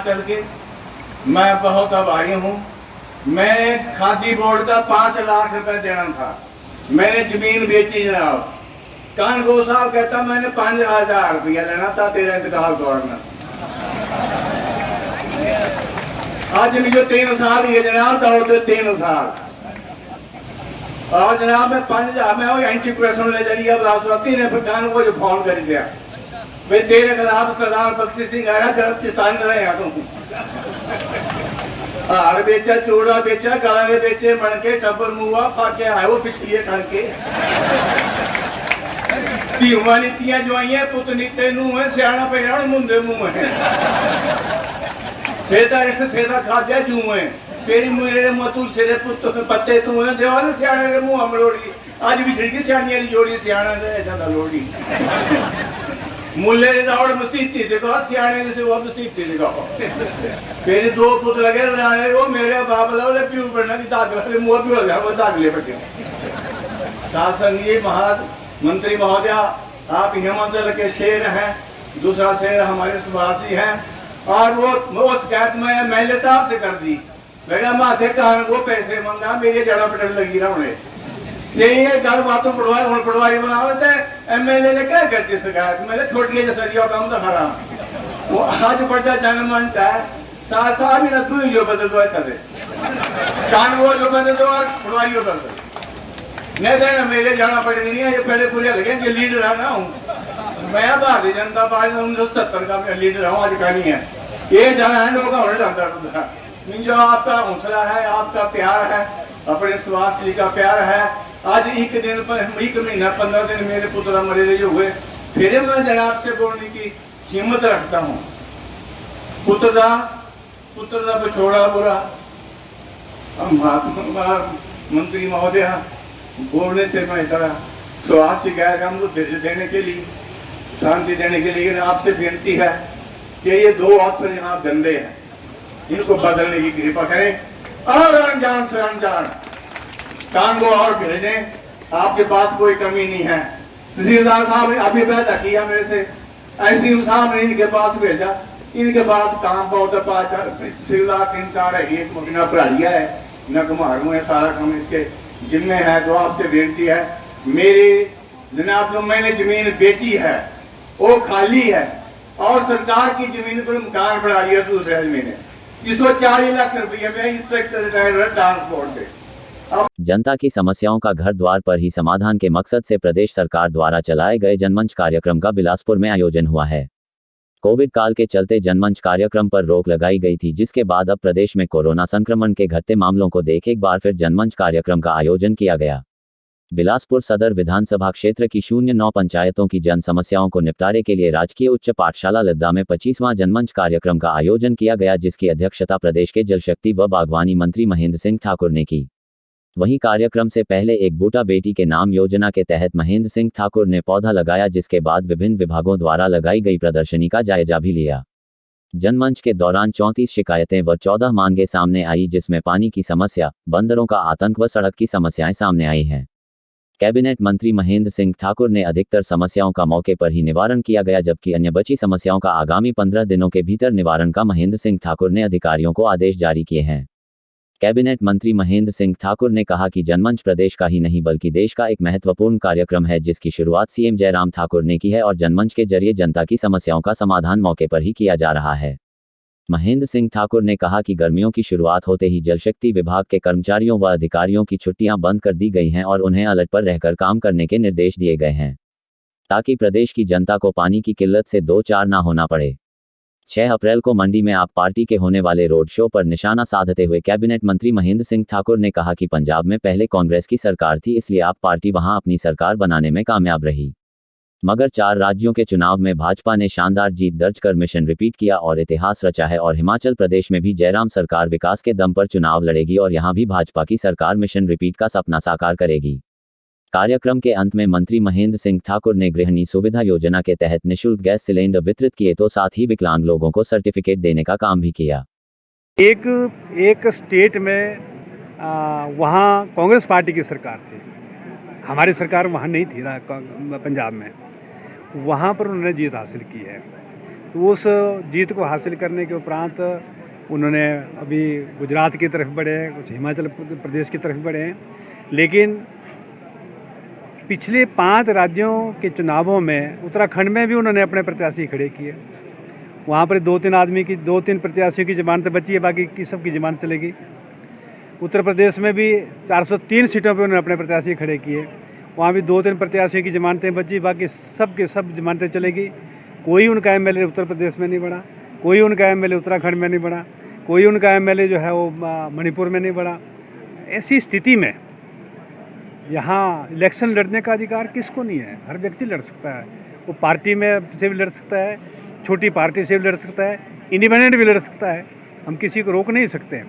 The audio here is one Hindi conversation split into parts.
हिमाचल के, मैं बहुत आभारी हूँ। मैंने खादी बोर्ड का 5 लाख रुपए देना था, मैंने जमीन बेची जनाब। कानगो साहब कहता मैंने 5,000 रुपया लेना था तेरा इंतकाल दौड़ना। आज जो 3 साल ये जनाब दौड़ते 3 साल और जनाब मैं 5,000 में वो एंटी प्रेशन ले चली। अब राष्ट्रपति ने फिर कानगो जो फोन कर दिया भाई तेरे खिलाफ सरदार बख्शी सिंह आया गलत चितान रहे हैं तुम। हार बेचा, चूड़ा बेचा, गलारे बेचे, मणके टब्बर मुआ पाके आए वो पिछली कणके। धीमा नीतियां जो आई पुत नीते नू है सियाणा पैना मुंडे मुंह है। सेदा रिश्ते सेदा खाद्या जू है तेरी मुझे मतू सिरे पुत पत्ते तू है देवाल सियाणे रे मुंह मरोड़ी। आज भी छिड़की सियाणी वाली जोड़ी सियाणा दे ज्यादा लोड़ी। मुल्ले दौड़ मसीती देखो सियाणे से वो मसीती देखो। मेरे 2 पुत लगे रहे वो मेरे बाप ले प्यू पढ़ना की दाग ले मुंह भी हो गया वो दाग ले बटे। शासन ये मंत्री महोदय आप हिमाचल के शेर हैं, दूसरा शेर हमारे सुभाषी हैं। और वो शिकायत में एमएलए साहब से कर दी लगा माथे कान को पैसे मंगा मेरी जड़ा पटन लगी रहा ये गल बातों पढ़वाई हूं पढ़वाई बना लेते एमएलए ने क्या करती शिकायत मैंने छोटी जसरिया काम तो खरा वो आज बड़ा जनमंच है साथ साथ ही ना तू जो बदल दो करे कान वो जो बदल दो और पढ़वाई बदल दो नहीं देना मेरे जाना पड़ेगा नहीं है। ये पहले पूरे लगे कि लीडर है ना हूँ मैं भारतीय जनता पार्टी 1970 का मैं लीडर हूँ आज का नहीं है। ये जाना है लोग होने लगता जो आपका हौसला है आपका प्यार है अपने स्वास्थ्य जी का प्यार है। आज एक दिन पर 1 महीना 15 दिन मेरे पुत्र मरे रहे हुए फिर मैं जनाब से बोलने की हिम्मत रखता हूँ। पुत्र का बिछोड़ा बुरा मंत्री महोदय बोलने से मैं इतना स्वास्थ्य शिकायत हमको देने के लिए शांति देने के लिए आपसे बेनती है कि ये 2 अक्षर यहाँ गंदे हैं इनको बदलने की कृपा करें और अनजान से अनजान काम को और भेजें। आपके पास कोई कमी नहीं है। तहसीलदार साहब ने अभी पैदा किया मेरे से ऐसी साहब ने इनके पास भेजा इनके पास काम बहुत तहसीलदार 3-4 है एक महीना पढ़ाइया है न कुमारू है सारा काम इसके जिम्मे है। तो आपसे बेनती है मेरी जनाब जो मैंने जमीन बेची है वो खाली है और सरकार की जमीन पर मकान बना लिया दूसरे जमीन जिसको 40 लाख रुपये में इंस्पेक्टर रिटायर्ड ट्रांसपोर्ट दे। जनता की समस्याओं का घर द्वार पर ही समाधान के मकसद से प्रदेश सरकार द्वारा चलाए गए जनमंच कार्यक्रम का बिलासपुर में आयोजन हुआ है। कोविड काल के चलते जनमंच कार्यक्रम पर रोक लगाई गई थी जिसके बाद अब प्रदेश में कोरोना संक्रमण के घटते मामलों को देख एक बार फिर जनमंच कार्यक्रम का आयोजन किया गया। बिलासपुर सदर विधानसभा क्षेत्र की 09 पंचायतों की जन समस्याओं को निपटारे के लिए राजकीय उच्च पाठशाला लिद्दा में 25वां जनमंच कार्यक्रम का आयोजन किया गया जिसकी अध्यक्षता प्रदेश के जल शक्ति व बागवानी मंत्री महेंद्र सिंह ठाकुर ने की। वहीं कार्यक्रम से पहले एक बूटा बेटी के नाम योजना के तहत महेंद्र सिंह ठाकुर ने पौधा लगाया जिसके बाद विभिन्न विभागों द्वारा लगाई गई प्रदर्शनी का जायजा भी लिया। जनमंच के दौरान 34 शिकायतें व 14 मांगे सामने आई जिसमें पानी की समस्या, बंदरों का आतंक व सड़क की समस्याएं सामने आई हैं। कैबिनेट मंत्री महेंद्र सिंह ठाकुर ने अधिकतर समस्याओं का मौके पर ही निवारण किया गया जबकि अन्य बची समस्याओं का आगामी 15 दिनों के भीतर निवारण का महेंद्र सिंह ठाकुर ने अधिकारियों को आदेश जारी किए हैं। कैबिनेट मंत्री महेंद्र सिंह ठाकुर ने कहा कि जनमंच प्रदेश का ही नहीं बल्कि देश का एक महत्वपूर्ण कार्यक्रम है जिसकी शुरुआत सीएम जयराम ठाकुर ने की है और जनमंच के जरिए जनता की समस्याओं का समाधान मौके पर ही किया जा रहा है। महेंद्र सिंह ठाकुर ने कहा कि गर्मियों की शुरुआत होते ही जल शक्ति विभाग के कर्मचारियों व अधिकारियों की छुट्टियां बंद कर दी गई हैं और उन्हें अलर्ट पर रहकर काम करने के निर्देश दिए गए हैं ताकि प्रदेश की जनता को पानी की किल्लत से 2-4 ना होना पड़े। 6 अप्रैल को मंडी में आप पार्टी के होने वाले रोड शो पर निशाना साधते हुए कैबिनेट मंत्री महेंद्र सिंह ठाकुर ने कहा कि पंजाब में पहले कांग्रेस की सरकार थी इसलिए आप पार्टी वहां अपनी सरकार बनाने में कामयाब रही मगर 4 राज्यों के चुनाव में भाजपा ने शानदार जीत दर्ज कर मिशन रिपीट किया और इतिहास रचा है और हिमाचल प्रदेश में भी जयराम सरकार विकास के दम पर चुनाव लड़ेगी और यहां भी भाजपा की सरकार मिशन रिपीट का सपना साकार करेगी। कार्यक्रम के अंत में मंत्री महेंद्र सिंह ठाकुर ने गृहिणी सुविधा योजना के तहत निःशुल्क गैस सिलेंडर वितरित किए तो साथ ही विकलांग लोगों को सर्टिफिकेट देने का काम भी किया। एक स्टेट में वहाँ कांग्रेस पार्टी की सरकार थी, हमारी सरकार वहाँ नहीं थी ना पंजाब में, वहाँ पर उन्होंने जीत हासिल की है। तो उस जीत को हासिल करने के उपरांत उन्होंने अभी गुजरात की तरफ बढ़े हैं, कुछ हिमाचल प्रदेश की तरफ बढ़े हैं, लेकिन पिछले 5 राज्यों के चुनावों में उत्तराखंड में भी उन्होंने अपने प्रत्याशी खड़े किए। वहाँ पर 2-3 प्रत्याशियों की जमानत बची है, बाकी की सब की जमानत चलेगी। उत्तर प्रदेश में भी 403 सीटों पे उन्होंने अपने प्रत्याशी खड़े किए, वहाँ भी 2-3 प्रत्याशियों की जमानतें बची, बाकी सब के सब जमानतें चलेगी। कोई उनका एमएलए उत्तर प्रदेश में नहीं बढ़ा, कोई उनका एमएलए उत्तराखंड में नहीं बढ़ा, कोई उनका एमएलए जो है वो मणिपुर में नहीं बढ़ा। ऐसी स्थिति में यहाँ इलेक्शन लड़ने का अधिकार किसको नहीं है? हर व्यक्ति लड़ सकता है। वो पार्टी में से भी लड़ सकता है, छोटी पार्टी से भी लड़ सकता है, इंडिपेंडेंट भी लड़ सकता है। हम किसी को रोक नहीं सकते।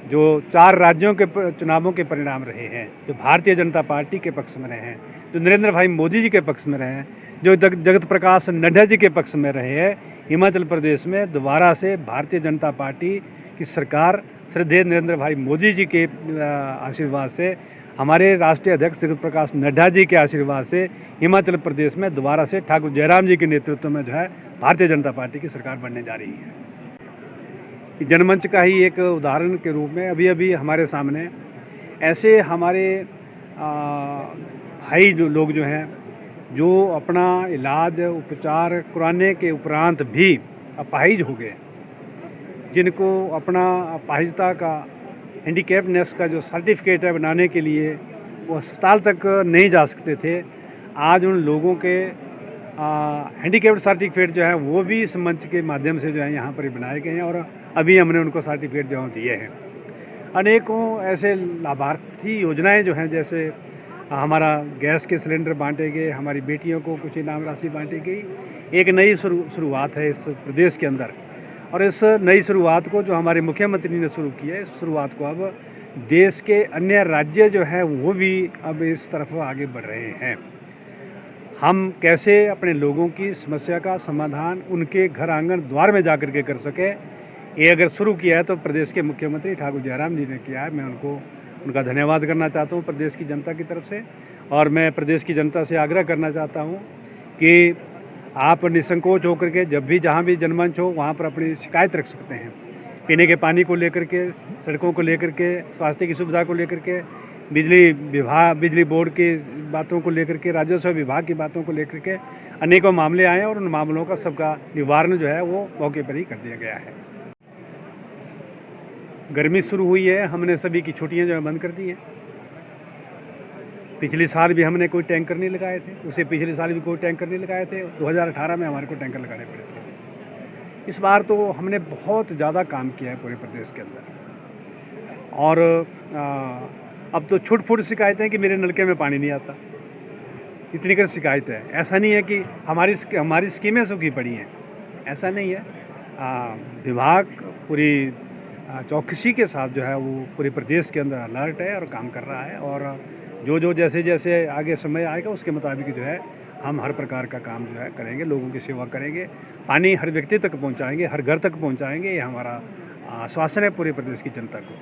जो 4 राज्यों के चुनावों के परिणाम रहे हैं, जो भारतीय जनता पार्टी के पक्ष में रहे हैं, जो नरेंद्र भाई मोदी जी के पक्ष में रहे हैं, जो जगत प्रकाश नड्डा जी के पक्ष में रहे हैं, हिमाचल प्रदेश में दोबारा से भारतीय जनता पार्टी की सरकार श्रद्धेय नरेंद्र भाई मोदी जी के आशीर्वाद से, हमारे राष्ट्रीय अध्यक्ष जगत प्रकाश नड्डा जी के आशीर्वाद से हिमाचल प्रदेश में दोबारा से ठाकुर जयराम जी के नेतृत्व में जो है भारतीय जनता पार्टी की सरकार बनने जा रही है। जनमंच का ही एक उदाहरण के रूप में अभी हमारे सामने ऐसे हमारे भाई जो लोग जो हैं, जो अपना इलाज उपचार कराने के उपरांत भी अपाहिज हो गए, जिनको अपना अपाहिजता का हैंडीकैप्डनेस का जो सर्टिफिकेट है बनाने के लिए वो अस्पताल तक नहीं जा सकते थे, आज उन लोगों के हैंडीकैप्ड सर्टिफिकेट जो है वो भी इस मंच के माध्यम से जो है यहाँ पर बनाए गए हैं, और अभी हमने उनको सर्टिफिकेट जो दिए हैं। अनेकों ऐसे लाभार्थी योजनाएं जो हैं, जैसे हमारा गैस के सिलेंडर बांटे गए, हमारी बेटियों को कुछ इनाम राशि बांटी गई। एक नई शुरुआत है इस प्रदेश के अंदर, और इस नई शुरुआत को जो हमारे मुख्यमंत्री ने शुरू की है, इस शुरुआत को अब देश के अन्य राज्य जो हैं वो भी अब इस तरफ आगे बढ़ रहे हैं। हम कैसे अपने लोगों की समस्या का समाधान उनके घर आंगन द्वार में जाकर के कर सकें, ये अगर शुरू किया है तो प्रदेश के मुख्यमंत्री ठाकुर जयराम जी ने किया है। मैं उनका धन्यवाद करना चाहता हूँ प्रदेश की जनता की तरफ से, और मैं प्रदेश की जनता से आग्रह करना चाहता हूँ कि आप निसंकोच होकर के जब भी जहाँ भी जनमंच हो वहाँ पर अपनी शिकायत रख सकते हैं। पीने के पानी को लेकर के, सड़कों को लेकर के, स्वास्थ्य की सुविधा को लेकर के, बिजली बोर्ड की बातों को लेकर के, राजस्व विभाग की बातों को लेकर के अनेकों मामले आए, और उन मामलों का सबका निवारण जो है वो मौके पर ही कर दिया गया है। गर्मी शुरू हुई है, हमने सभी की छुट्टियां जो है बंद कर दी हैं। पिछले साल भी हमने कोई टैंकर नहीं लगाए थे, उससे पिछले साल भी कोई टैंकर नहीं लगाए थे। 2018 में हमारे को टैंकर लगाने पड़े थे। इस बार तो हमने बहुत ज़्यादा काम किया है पूरे प्रदेश के अंदर, और अब तो छुट फुट शिकायतें कि मेरे नलके में पानी नहीं आता, इतनी कर शिकायत है। ऐसा नहीं है कि हमारी स्कीमें सूखी पड़ी हैं, ऐसा नहीं है। विभाग पूरी चौकसी के साथ जो है वो पूरे प्रदेश के अंदर अलर्ट है और काम कर रहा है, और जो जैसे जैसे आगे समय आएगा उसके मुताबिक जो है हम हर प्रकार का काम जो है करेंगे, लोगों की सेवा करेंगे, पानी हर व्यक्ति तक पहुंचाएंगे, हर घर तक पहुंचाएंगे। ये हमारा आश्वासन है पूरे प्रदेश की जनता को।